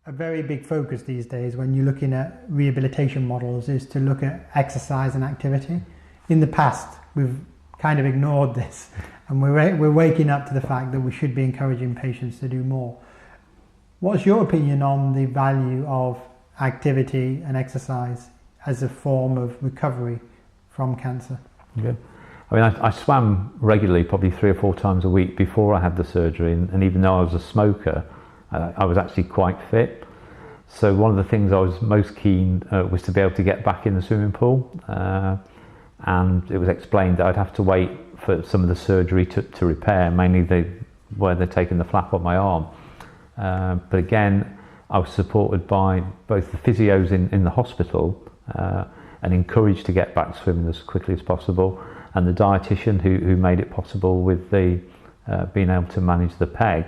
A very big focus these days when you're looking at rehabilitation models is to look at exercise and activity. In the past, we've kind of ignored this, and we're waking up to the fact that we should be encouraging patients to do more. What's your opinion on the value of activity and exercise as a form of recovery from cancer? Yeah. I mean, I swam regularly, probably 3 or 4 times a week before I had the surgery, and even though I was a smoker, I was actually quite fit. So one of the things I was most keen was to be able to get back in the swimming pool, and it was explained that I'd have to wait for some of the surgery to repair, mainly where they'd taken the flap on my arm. But again, I was supported by both the physios in the hospital and encouraged to get back swimming as quickly as possible, and the dietitian who made it possible with the being able to manage the PEG.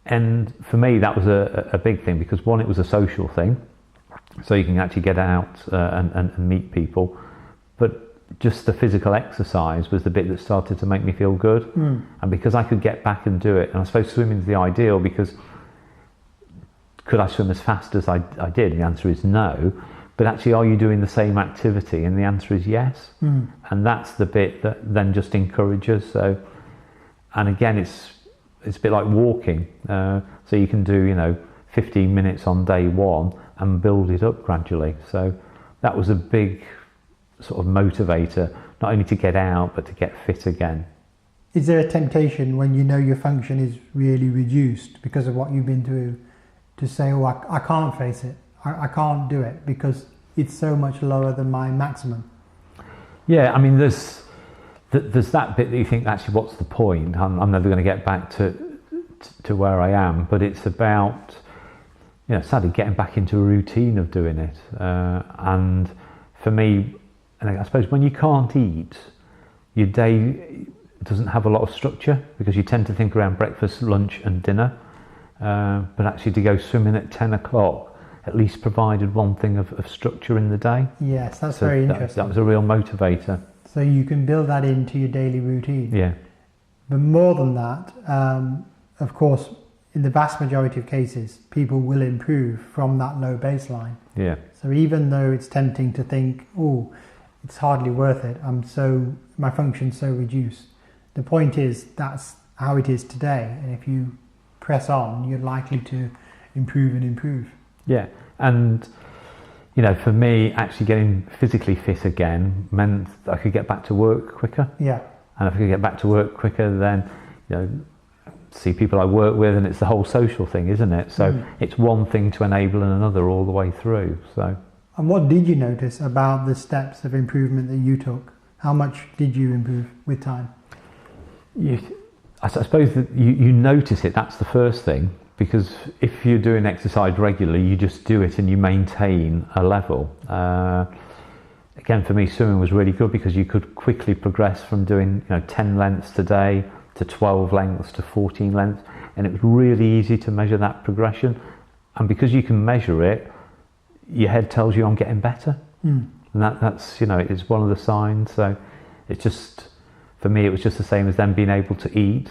And for me, that was a big thing, because one, it was a social thing, so you can actually get out and meet people, but just the physical exercise was the bit that started to make me feel good. And because I could get back and do it, and I suppose swimming's the ideal, because could I swim as fast as I did? And the answer is no. But actually, are you doing the same activity? And the answer is yes. And that's the bit that then just encourages. So, and again, it's a bit like walking. So you can do 15 minutes on day one and build it up gradually. So that was a big sort of motivator, not only to get out but to get fit again. Is there a temptation when you know your function is really reduced because of what you've been through to say, oh, I can't face it, I can't do it because it's so much lower than my maximum? Yeah, I mean, there's that bit that you think, actually, what's the point? I'm never going to get back to where I am. But it's about, sadly, getting back into a routine of doing it. And for me, and I suppose when you can't eat, your day doesn't have a lot of structure, because you tend to think around breakfast, lunch and dinner. But actually, to go swimming at 10 o'clock at least provided one thing of structure in the day. Yes, that's very interesting. That was a real motivator. So you can build that into your daily routine. Yeah. But more than that, of course, in the vast majority of cases, people will improve from that low baseline. Yeah. So even though it's tempting to think, oh, it's hardly worth it, my function's so reduced, the point is that's how it is today. And if you press on, you're likely to improve and improve. Yeah. And for me, actually getting physically fit again meant I could get back to work quicker. Yeah. And if I could get back to work quicker, then, see people I work with, and it's the whole social thing, isn't it? So it's one thing to enable another all the way through. So. And what did you notice about the steps of improvement that you took? How much did you improve with time? I suppose that you notice it, that's the first thing. Because if you're doing exercise regularly, you just do it and you maintain a level. Again, for me, swimming was really good, because you could quickly progress from doing 10 lengths today to 12 lengths to 14 lengths, and it was really easy to measure that progression. And because you can measure it, your head tells you I'm getting better, and that's it's one of the signs. So it's just, for me, it was just the same as them being able to eat.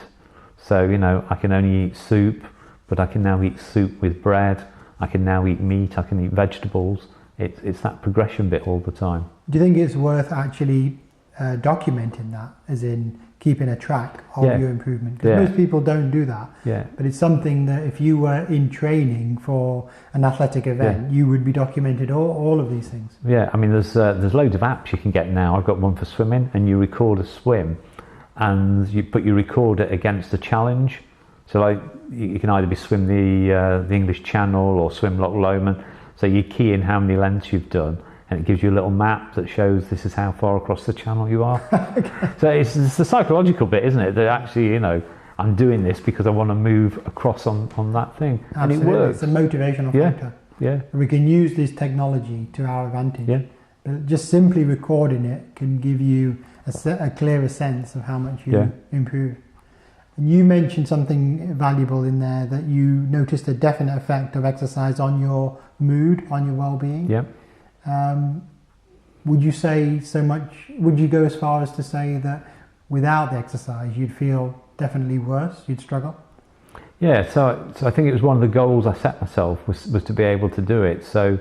So I can only eat soup, but I can now eat soup with bread. I can now eat meat. I can eat vegetables. It's that progression bit all the time. Do you think it's worth actually documenting that, as in keeping a track of your improvement? Because most people don't do that. Yeah. But it's something that if you were in training for an athletic event, you would be documented all of these things. Yeah, I mean, there's loads of apps you can get now. I've got one for swimming, and you record a swim, and you record it against a challenge. So like you can either be swim the English Channel or swim Loch Lomond. So you key in how many lengths you've done, and it gives you a little map that shows this is how far across the channel you are. Okay. So it's the psychological bit, isn't it? That actually, I'm doing this because I want to move across on that thing. Absolutely. And it works. It's a motivational factor. Yeah. And we can use this technology to our advantage. Yeah. But just simply recording it can give you a clearer sense of how much you improve. And you mentioned something valuable in there, that you noticed a definite effect of exercise on your mood, on your well-being. Yeah. Would you say would you go as far as to say that without the exercise you'd feel definitely worse, you'd struggle? Yeah, so I think it was one of the goals I set myself was to be able to do it. So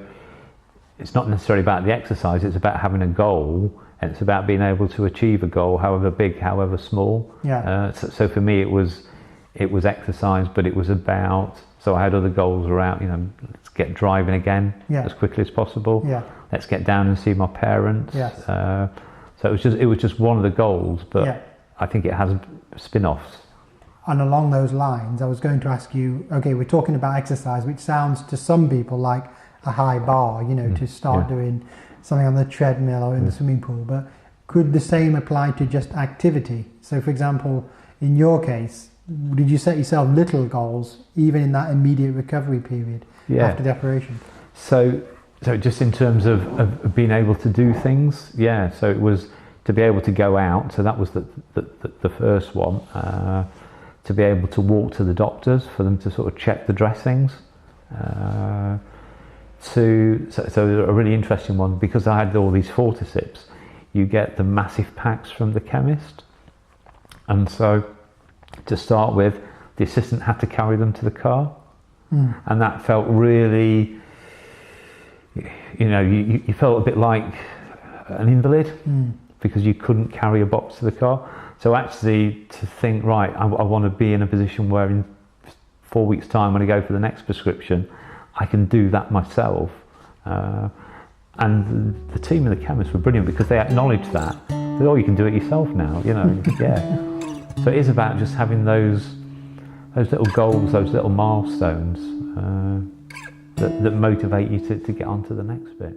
it's not necessarily about the exercise, it's about having a goal, and it's about being able to achieve a goal, however big, however small. Yeah. So for me, it was exercise, but it was about, so I had other goals around, you know, let's get driving again as quickly as possible. Yeah. Let's get down and see my parents. Yes. So it was just one of the goals, but I think it has spin-offs. And along those lines, I was going to ask you, okay, we're talking about exercise, which sounds to some people like a high bar, you know, to start doing something on the treadmill or in the swimming pool, but could the same apply to just activity? So for example, in your case, did you set yourself little goals even in that immediate recovery period after the operation? So just in terms of being able to do things, so it was to be able to go out, so that was the first one, to be able to walk to the doctors for them to sort of check the dressings. So a really interesting one, because I had all these Forticips, you get the massive packs from the chemist, and so to start with, the assistant had to carry them to the car, and that felt really, you know, you felt a bit like an invalid because you couldn't carry a box to the car. So actually to think, right, I want to be in a position where in 4 weeks' time when I go for the next prescription, I can do that myself. And the team and the chemists were brilliant because they acknowledged that. They said, oh, you can do it yourself now, you know, So it is about just having those little goals, those little milestones that motivate you to get on to the next bit.